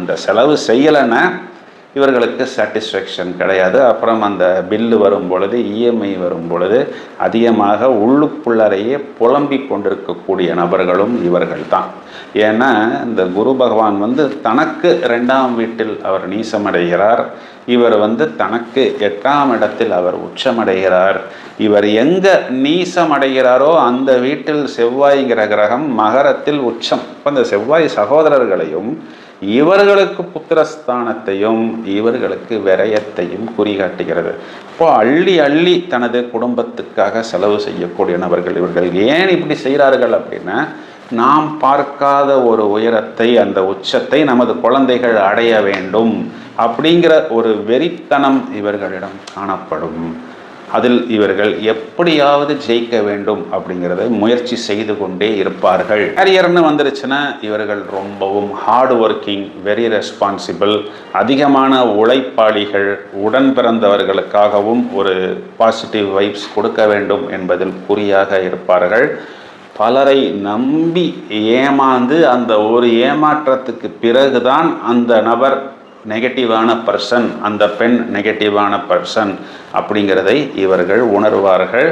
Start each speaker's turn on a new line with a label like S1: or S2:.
S1: அந்த செலவு செய்யலைன்னா இவர்களுக்கு சாட்டிஸ்ஃபேக்ஷன் கிடையாது. அப்புறம் அந்த பில்லு வரும் பொழுது, இஎம்ஐ வரும் பொழுது அதிகமாக உள்ளுக்குள்ளறையே புலம்பிக் கொண்டிருக்கக்கூடிய நபர்களும் இவர்கள் தான். ஏன்னா இந்த குரு பகவான் தனக்கு 2ஆம் வீட்டில் அவர் நீசமடைகிறார். இவர் தனக்கு 8ஆம் இடத்தில் அவர் உச்சமடைகிறார். இவர் எங்க நீசமடைகிறாரோ அந்த வீட்டில் செவ்வாய்ங்கிற கிரகம் மகரத்தில் உச்சம். இப்போ இந்த செவ்வாய் சகோதரர்களையும் இவர்களுக்கு புத்திரஸ்தானத்தையும் இவர்களுக்கு விரயத்தையும் குறிகாட்டுகிறது. இப்போ அள்ளி அள்ளி தனது குடும்பத்துக்காக செலவு செய்யக்கூடிய நபர்கள் இவர்கள். ஏன் இப்படி செய்கிறார்கள் அப்படின்னா, நாம் பார்க்காத ஒரு உயரத்தை, அந்த உச்சத்தை நமது குழந்தைகள் அடைய வேண்டும் அப்படிங்கிற ஒரு வெறித்தனம் இவர்களிடம் காணப்படும். அதில் இவர்கள் எப்படியாவது ஜெயிக்க வேண்டும் அப்படிங்கிறத முயற்சி செய்து கொண்டே இருப்பார்கள். கரியர்னு வந்துருச்சுன்னா இவர்கள் ரொம்பவும் ஹார்ட் ஒர்க்கிங், வெரி ரெஸ்பான்சிபிள், அதிகமான உழைப்பாளிகள், உடன் பிறந்தவர்களுக்காகவும் ஒரு பாசிட்டிவ் வைப்ஸ் கொடுக்க வேண்டும் என்பதில் குறியாக இருப்பார்கள். பலரை நம்பி ஏமாந்து அந்த ஒரு ஏமாற்றத்துக்கு பிறகுதான் அந்த நபர் நெகட்டிவான பர்சன், அந்த பெண் நெகட்டிவான பர்சன் அப்படிங்கிறதை இவர்கள் உணர்வார்கள்.